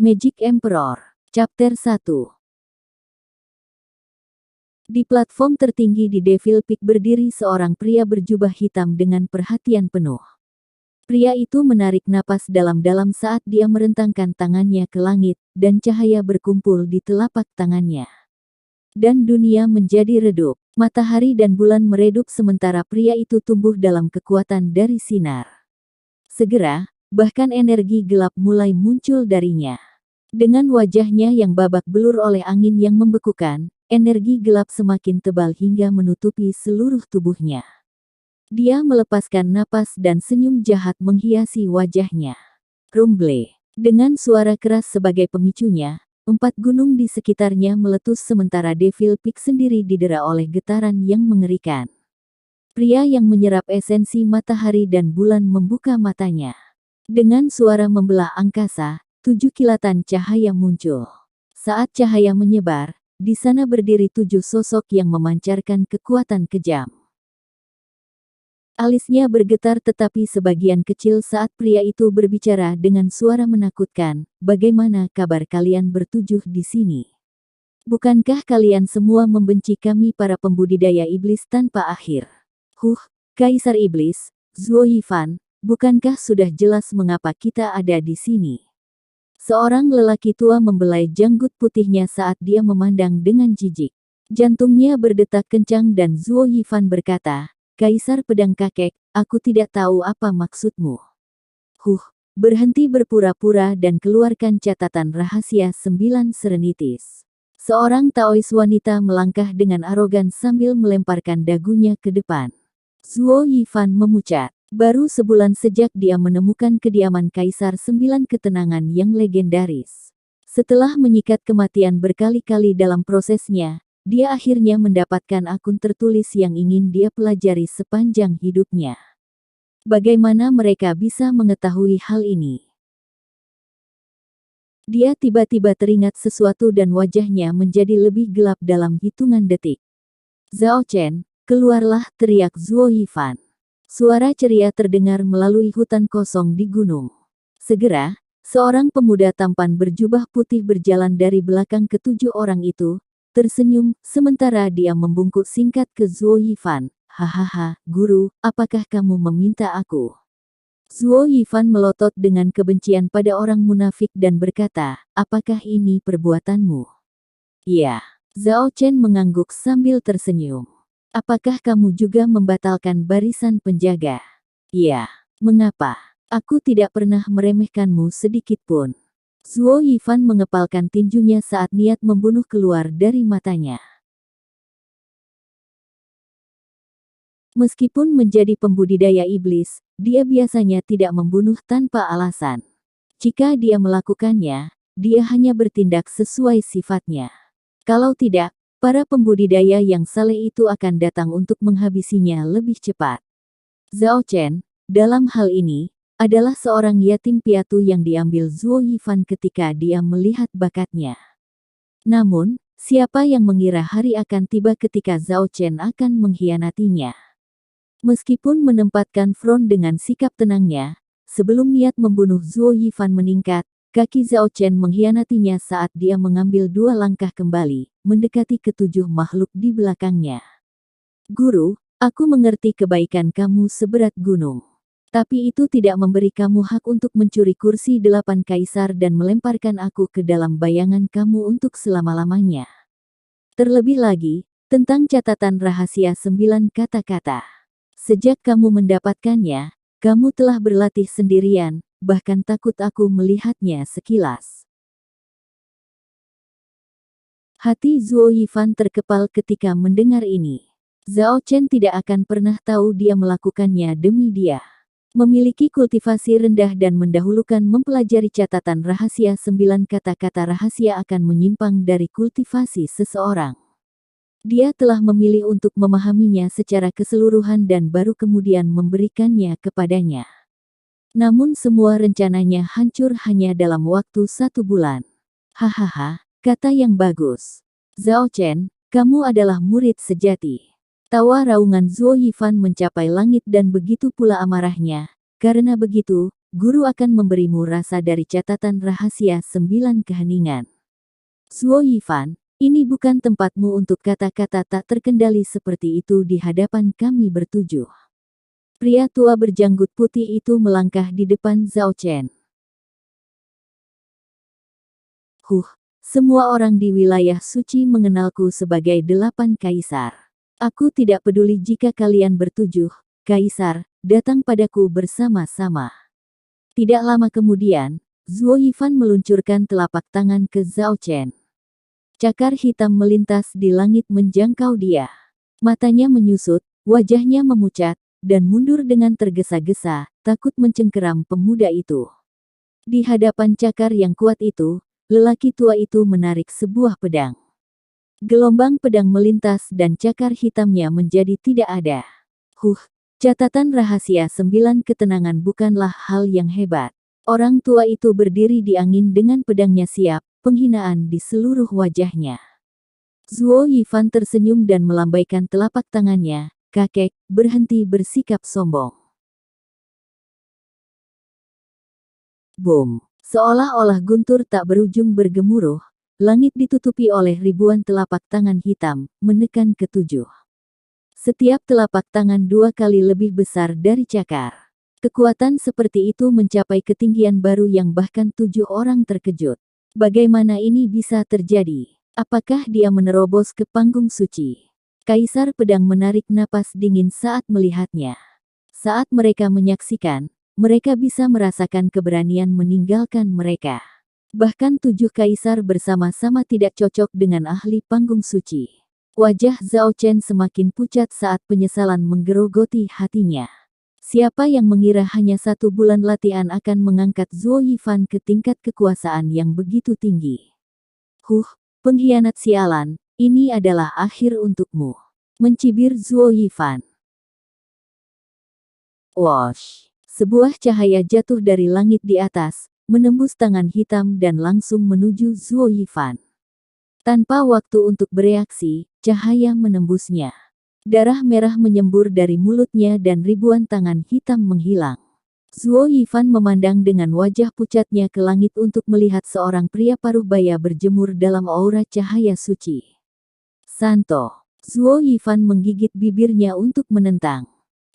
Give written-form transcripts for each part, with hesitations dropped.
Magic Emperor, Chapter 1. Di platform tertinggi di Devil Peak berdiri seorang pria berjubah hitam dengan perhatian penuh. Pria itu menarik napas dalam-dalam saat dia merentangkan tangannya ke langit, dan cahaya berkumpul di telapak tangannya. Dan dunia menjadi redup, matahari dan bulan meredup sementara pria itu tumbuh dalam kekuatan dari sinar. Segera, bahkan energi gelap mulai muncul darinya. Dengan wajahnya yang babak belur oleh angin yang membekukan, energi gelap semakin tebal hingga menutupi seluruh tubuhnya. Dia melepaskan napas dan senyum jahat menghiasi wajahnya. Rumble. Dengan suara keras sebagai pemicunya, 4 gunung di sekitarnya meletus sementara Devil Peak sendiri didera oleh getaran yang mengerikan. Pria yang menyerap esensi matahari dan bulan membuka matanya. Dengan suara membelah angkasa, 7 kilatan cahaya muncul. Saat cahaya menyebar, di sana berdiri 7 sosok yang memancarkan kekuatan kejam. Alisnya bergetar tetapi sebagian kecil saat pria itu berbicara dengan suara menakutkan, "Bagaimana kabar kalian bertujuh di sini? Bukankah kalian semua membenci kami para pembudidaya iblis tanpa akhir? Kaisar Iblis, Zuo Yifan, bukankah sudah jelas mengapa kita ada di sini?" Seorang lelaki tua membelai janggut putihnya saat dia memandang dengan jijik. Jantungnya berdetak kencang dan Zuo Yifan berkata, "Kaisar Pedang Kakek, aku tidak tahu apa maksudmu. Berhenti berpura-pura dan keluarkan catatan rahasia 9 Serenities." Seorang Taois wanita melangkah dengan arogan sambil melemparkan dagunya ke depan. Zuo Yifan memucat. Baru sebulan sejak dia menemukan kediaman Kaisar 9 Ketenangan yang legendaris. Setelah menyikat kematian berkali-kali dalam prosesnya, dia akhirnya mendapatkan akun tertulis yang ingin dia pelajari sepanjang hidupnya. Bagaimana mereka bisa mengetahui hal ini? Dia tiba-tiba teringat sesuatu dan wajahnya menjadi lebih gelap dalam hitungan detik. "Zhao Chen, keluarlah!" teriak Zuo Yifan. Suara ceria terdengar melalui hutan kosong di gunung. Segera, seorang pemuda tampan berjubah putih berjalan dari belakang ke-7 orang itu, tersenyum, sementara dia membungkuk singkat ke Zuo Yifan. "Hahaha, guru, apakah kamu meminta aku?" Zuo Yifan melotot dengan kebencian pada orang munafik dan berkata, "Apakah ini perbuatanmu?" "Iya." Zhao Chen mengangguk sambil tersenyum. "Apakah kamu juga membatalkan barisan penjaga?" "Iya." "Mengapa?" "Aku tidak pernah meremehkanmu sedikit pun." Zuo Yifan mengepalkan tinjunya saat niat membunuh keluar dari matanya. Meskipun menjadi pembudidaya iblis, dia biasanya tidak membunuh tanpa alasan. Jika dia melakukannya, dia hanya bertindak sesuai sifatnya. Kalau tidak, para pembudidaya yang saleh itu akan datang untuk menghabisinya lebih cepat. Zhao Chen, dalam hal ini, adalah seorang yatim piatu yang diambil Zuo Yifan ketika dia melihat bakatnya. Namun, siapa yang mengira hari akan tiba ketika Zhao Chen akan mengkhianatinya? Meskipun menempatkan front dengan sikap tenangnya, sebelum niat membunuh Zuo Yifan meningkat, kaki Zhao Chen mengkhianatinya saat dia mengambil 2 langkah kembali, mendekati ke-7 makhluk di belakangnya. "Guru, aku mengerti kebaikan kamu seberat gunung. Tapi itu tidak memberi kamu hak untuk mencuri kursi 8 kaisar dan melemparkan aku ke dalam bayangan kamu untuk selama-lamanya. Terlebih lagi, tentang catatan rahasia 9 kata-kata. Sejak kamu mendapatkannya, kamu telah berlatih sendirian, bahkan takut aku melihatnya sekilas." Hati Zuo Yifan terkepal ketika mendengar ini. Zhao Chen tidak akan pernah tahu dia melakukannya demi dia. Memiliki kultivasi rendah dan mendahulukan mempelajari catatan rahasia 9 kata-kata rahasia akan menyimpang dari kultivasi seseorang. Dia telah memilih untuk memahaminya secara keseluruhan dan baru kemudian memberikannya kepadanya. Namun semua rencananya hancur hanya dalam waktu 1 bulan. "Hahaha, kata yang bagus. Zhao Chen, kamu adalah murid sejati." Tawa raungan Zuo Yifan mencapai langit dan begitu pula amarahnya. "Karena begitu, guru akan memberimu rasa dari catatan rahasia 9 keheningan. Zuo Yifan, ini bukan tempatmu untuk kata-kata tak terkendali seperti itu di hadapan kami bertujuh. Pria tua berjanggut putih itu melangkah di depan Zhao Chen. Semua orang di wilayah suci mengenalku sebagai 8 kaisar. Aku tidak peduli jika kalian bertujuh, kaisar, datang padaku bersama-sama. Tidak lama kemudian, Zuo Yifan meluncurkan telapak tangan ke Zhao Chen. Cakar hitam melintas di langit menjangkau dia. Matanya menyusut, wajahnya memucat, dan mundur dengan tergesa-gesa, takut mencengkeram pemuda itu. Di hadapan cakar yang kuat itu, lelaki tua itu menarik sebuah pedang. Gelombang pedang melintas dan cakar hitamnya menjadi tidak ada. Catatan rahasia 9 ketenangan bukanlah hal yang hebat. Orang tua itu berdiri di angin dengan pedangnya siap, penghinaan di seluruh wajahnya. Zuo Yifan tersenyum dan melambaikan telapak tangannya, kakek, berhenti bersikap sombong. Boom! Seolah-olah guntur tak berujung bergemuruh, langit ditutupi oleh ribuan telapak tangan hitam, menekan ketujuh. Setiap telapak tangan 2 kali lebih besar dari cakar. Kekuatan seperti itu mencapai ketinggian baru yang bahkan 7 orang terkejut. Bagaimana ini bisa terjadi? Apakah dia menerobos ke panggung suci? Kaisar Pedang menarik napas dingin saat melihatnya. Saat mereka menyaksikan, mereka bisa merasakan keberanian meninggalkan mereka. Bahkan 7 kaisar bersama-sama tidak cocok dengan ahli panggung suci. Wajah Zhao Chen semakin pucat saat penyesalan menggerogoti hatinya. Siapa yang mengira hanya 1 bulan latihan akan mengangkat Zuo Yifan ke tingkat kekuasaan yang begitu tinggi. Pengkhianat sialan, ini adalah akhir untukmu. Mencibir Zuo Yifan. Wosh! Sebuah cahaya jatuh dari langit di atas, menembus tangan hitam dan langsung menuju Zuo Yifan. Tanpa waktu untuk bereaksi, cahaya menembusnya. Darah merah menyembur dari mulutnya dan ribuan tangan hitam menghilang. Zuo Yifan memandang dengan wajah pucatnya ke langit untuk melihat seorang pria paruh baya berjemur dalam aura cahaya suci. Santo! Zuo Yifan menggigit bibirnya untuk menentang.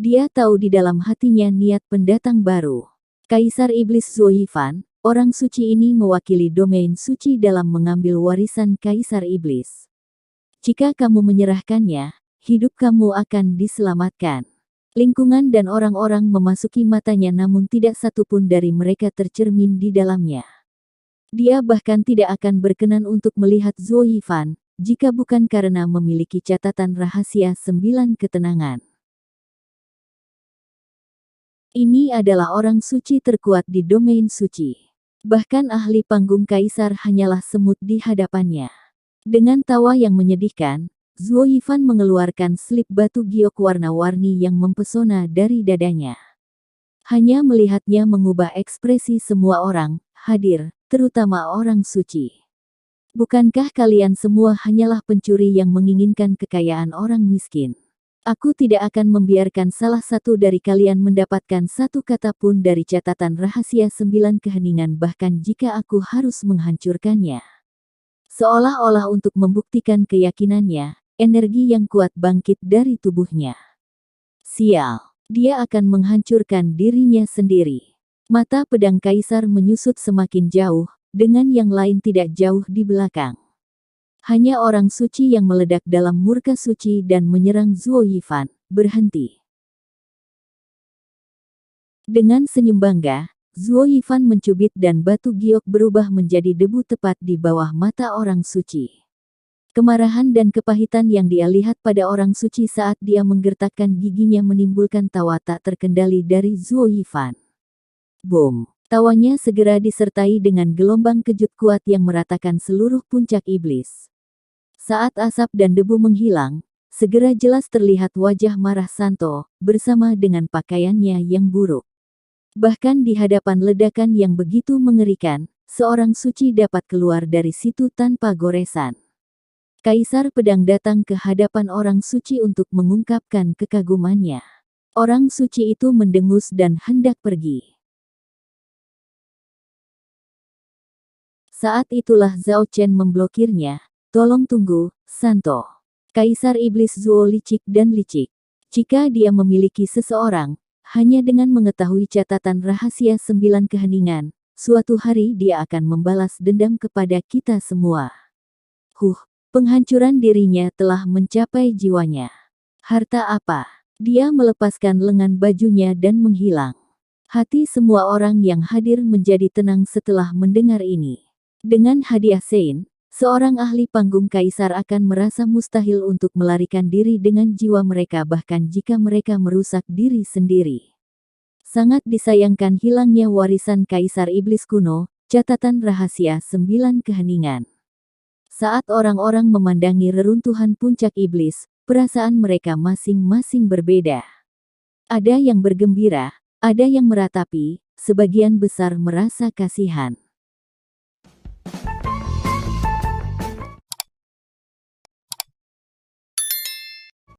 Dia tahu di dalam hatinya niat pendatang baru. Kaisar Iblis Zuo Yifan, orang suci ini mewakili domain suci dalam mengambil warisan Kaisar Iblis. Jika kamu menyerahkannya, hidup kamu akan diselamatkan. Lingkungan dan orang-orang memasuki matanya namun tidak satupun dari mereka tercermin di dalamnya. Dia bahkan tidak akan berkenan untuk melihat Zuo Yifan, jika bukan karena memiliki catatan rahasia 9 ketenangan. Ini adalah orang suci terkuat di domain suci. Bahkan ahli panggung kaisar hanyalah semut di hadapannya. Dengan tawa yang menyedihkan, Zuo Yifan mengeluarkan slip batu giok warna-warni yang mempesona dari dadanya. Hanya melihatnya mengubah ekspresi semua orang hadir, terutama orang suci. Bukankah kalian semua hanyalah pencuri yang menginginkan kekayaan orang miskin? Aku tidak akan membiarkan salah satu dari kalian mendapatkan satu kata pun dari catatan rahasia 9 keheningan bahkan jika aku harus menghancurkannya. Seolah-olah untuk membuktikan keyakinannya, energi yang kuat bangkit dari tubuhnya. Sial, dia akan menghancurkan dirinya sendiri. Mata pedang kaisar menyusut semakin jauh, dengan yang lain tidak jauh di belakang. Hanya orang suci yang meledak dalam murka suci dan menyerang Zuo Yifan, berhenti. Dengan senyum bangga, Zuo Yifan mencubit dan batu giok berubah menjadi debu tepat di bawah mata orang suci. Kemarahan dan kepahitan yang dia lihat pada orang suci saat dia menggertakkan giginya menimbulkan tawa tak terkendali dari Zuo Yifan. Boom! Tawanya segera disertai dengan gelombang kejut kuat yang meratakan seluruh puncak iblis. Saat asap dan debu menghilang, segera jelas terlihat wajah marah Santo, bersama dengan pakaiannya yang buruk. Bahkan di hadapan ledakan yang begitu mengerikan, seorang suci dapat keluar dari situ tanpa goresan. Kaisar Pedang datang ke hadapan orang suci untuk mengungkapkan kekagumannya. Orang suci itu mendengus dan hendak pergi. Saat itulah Zhao Chen memblokirnya. Tolong tunggu, Santo. Kaisar Iblis Zuo licik dan licik. Jika dia memiliki seseorang, hanya dengan mengetahui catatan rahasia 9 keheningan, suatu hari dia akan membalas dendam kepada kita semua. Penghancuran dirinya telah mencapai jiwanya. Harta apa? Dia melepaskan lengan bajunya dan menghilang. Hati semua orang yang hadir menjadi tenang setelah mendengar ini. Dengan hadiah Sein, seorang ahli panggung kaisar akan merasa mustahil untuk melarikan diri dengan jiwa mereka bahkan jika mereka merusak diri sendiri. Sangat disayangkan hilangnya warisan Kaisar Iblis kuno, catatan rahasia 9 keheningan. Saat orang-orang memandangi reruntuhan puncak iblis, perasaan mereka masing-masing berbeda. Ada yang bergembira, ada yang meratapi, sebagian besar merasa kasihan.